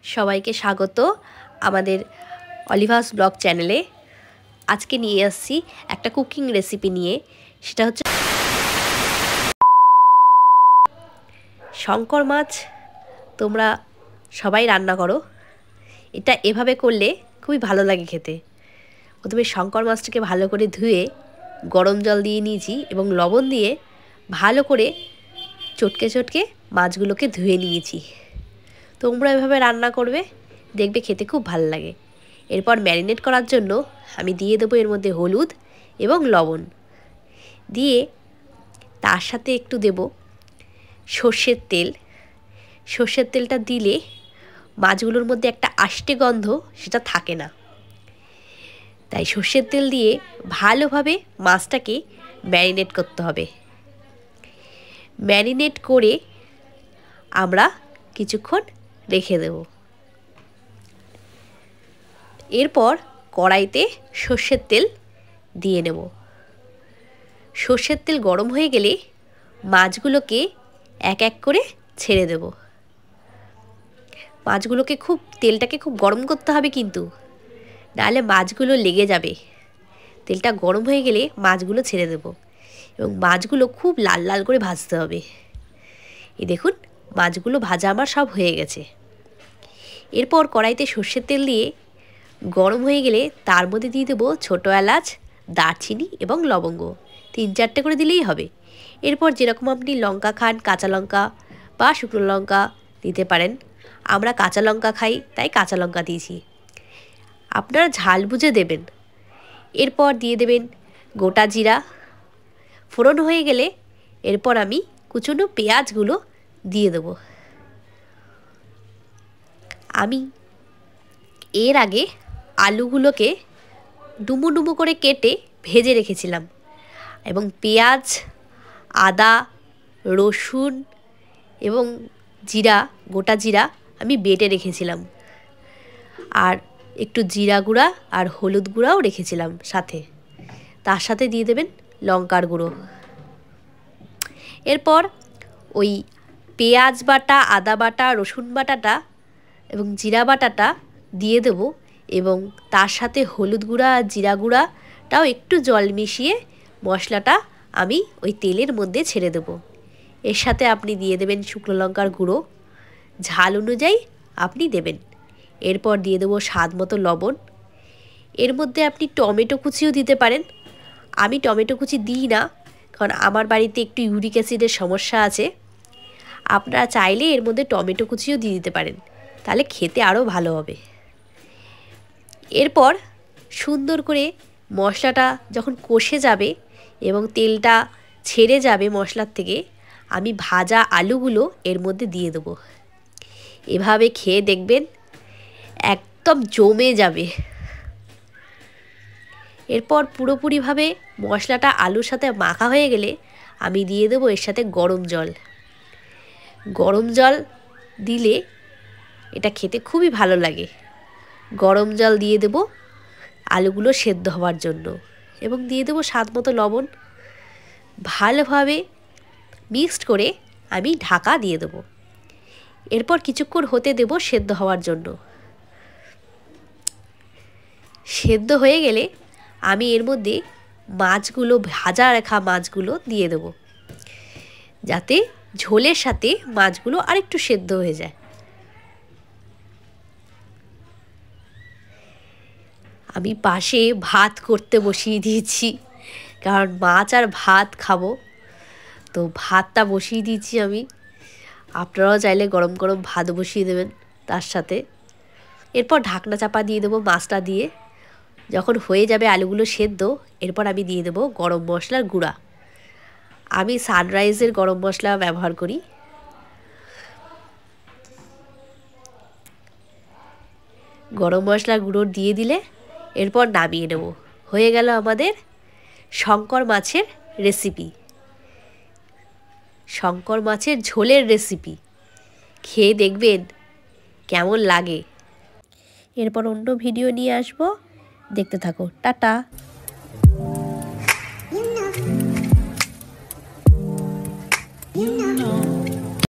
সবাইকে স্বাগত আমাদের অলিভাস ব্লগ চ্যানেলে। আজকে নিয়ে আসছি একটা কুকিং রেসিপি নিয়ে, সেটা হচ্ছে শঙ্কর মাছ। তোমরা সবাই রান্না করো, এটা এভাবে করলে খুবই ভালো লাগে খেতে। প্রথমে শঙ্কর মাছটাকে ভালো করে ধুয়ে গরম জল দিয়ে নিয়েছি এবং লবণ দিয়ে ভালো করে চটকে চটকে মাছগুলোকে ধুয়ে নিয়েছি। তোমরা এভাবে রান্না করবে, দেখবে খেতে খুব ভালো লাগে। এরপর ম্যারিনেট করার জন্য আমি দিয়ে দেবো এর মধ্যে হলুদ এবং লবণ দিয়ে, তার সাথে একটু দেব সর্ষের তেল। সর্ষের তেলটা দিলে মাছগুলোর মধ্যে একটা আষ্টে গন্ধ সেটা থাকে না, তাই সর্ষের তেল দিয়ে ভালোভাবে মাছটাকে ম্যারিনেট করতে হবে। ম্যারিনেট করে আমরা কিছুক্ষণ রেখে দেব। এরপর কড়াইতে সর্ষের তেল দিয়ে নেব। সর্ষের তেল গরম হয়ে গেলে মাছগুলোকে এক এক করে ছেড়ে দেব। মাছগুলোকে তেলটাকে খুব গরম করতে হবে কিন্তু, নাহলে মাছগুলো লেগে যাবে। তেলটা গরম হয়ে গেলে মাছগুলো ছেড়ে দেব এবং মাছগুলো খুব লাল লাল করে ভাজতে হবে। এই দেখুন, মাছগুলো ভাজা আমার সব হয়ে গেছে। এরপর কড়াইতে সর্ষের তেল দিয়ে গরম হয়ে গেলে তার মধ্যে দিয়ে দেবো ছোটো এলাচ, দারচিনি এবং লবঙ্গ, 3-4টে করে দিলেই হবে। এরপর যেরকম আপনি লঙ্কা খান, কাঁচা লঙ্কা বা শুকনো লঙ্কা দিতে পারেন। আমরা কাঁচা লঙ্কা খাই, তাই কাঁচা লঙ্কা দিয়েছি, আপনারা ঝাল বুঝে দেবেন। এরপর দিয়ে দেবেন গোটা জিরা। ফোড়ন হয়ে গেলে এরপর আমি কুচনো পেঁয়াজগুলো দিয়ে দেবো। আমি এর আগে আলুগুলোকে ডুমো ডুমো করে কেটে ভেজে রেখেছিলাম এবং পেঁয়াজ, আদা, রসুন এবং জিরা, গোটা জিরা আমি বেটে রেখেছিলাম, আর একটু জিরা গুঁড়া আর হলুদ গুঁড়াও রেখেছিলাম সাথে। তার সাথে দিয়ে দেবেন লঙ্কার গুঁড়ো। এরপর ওই পেঁয়াজ বাটা, আদা বাটা, রসুন বাটাটা এবং জিরা বাটাটা দিয়ে দেবো এবং তার সাথে হলুদ গুঁড়া আর জিরা গুঁড়াটাও একটু জল মিশিয়ে মশলাটা আমি ওই তেলের মধ্যে ছেড়ে দেবো। এর সাথে আপনি দিয়ে দেবেন শুকনো লঙ্কার গুঁড়ো, ঝাল অনুযায়ী আপনি দেবেন। এরপর দিয়ে দেবো স্বাদ মতো লবণ। এর মধ্যে আপনি টমেটো কুচিও দিতে পারেন। আমি টমেটো কুচি দিই না, কারণ আমার বাড়িতে একটু ইউরিক অ্যাসিডের সমস্যা আছে। আপনারা চাইলে এর মধ্যে টমেটো কুচিও দিয়ে দিতে পারেন, তাহলে খেতে আরও ভালো হবে। এরপর সুন্দর করে মশলাটা যখন কষে যাবে এবং তেলটা ছেড়ে যাবে মশলার থেকে, আমি ভাজা আলুগুলো এর মধ্যে দিয়ে দেবো। এভাবে খেয়ে দেখবেন একদম জমে যাবে। এরপর পুরোপুরিভাবে মশলাটা আলুর সাথে মাখা হয়ে গেলে আমি দিয়ে দেবো এর সাথে গরম জল। গরম জল দিলে এটা খেতে খুবই ভালো লাগে। গরম জল দিয়ে দেবো আলুগুলো সেদ্ধ হওয়ার জন্য এবং দিয়ে দেবো স্বাদ মতো লবণ। ভালোভাবে মিক্সড করে আমি ঢাকা দিয়ে দেবো। এরপর কিছুক্ষণ হতে দেবো সেদ্ধ হওয়ার জন্য। সেদ্ধ হয়ে গেলে আমি এর মধ্যে মাছগুলো, ভাজা রাখা মাছগুলো দিয়ে দেবো, যাতে ঝোলের সাথে মাছগুলো আরেকটু সেদ্ধ হয়ে যায়। আমি পাশে ভাত করতে বসিয়ে দিয়েছি, কারণ মাছ আর ভাত খাবো, তো ভাতটা বসিয়ে দিয়েছি আমি। আপনারাও চাইলে গরম গরম ভাত বসিয়ে দেবেন তার সাথে। এরপর ঢাকনা চাপা দিয়ে দেবো মাছটা দিয়ে। যখন হয়ে যাবে আলুগুলো সেদ্ধ, এরপর আমি দিয়ে দেবো গরম মশলার গুঁড়া। আমি সানরাইজের গরম মশলা ব্যবহার করি। গরম মশলার গুঁড়ো দিয়ে দিলে এরপর নামিয়ে নেব। হয়ে গেল আমাদের শঙ্কর মাছের রেসিপি, শঙ্কর মাছের ঝোলের রেসিপি। খেয়ে দেখবেন কেমন লাগে। এরপর অন্য ভিডিও নিয়ে আসবো, দেখতে থাকো। টাটা। You know.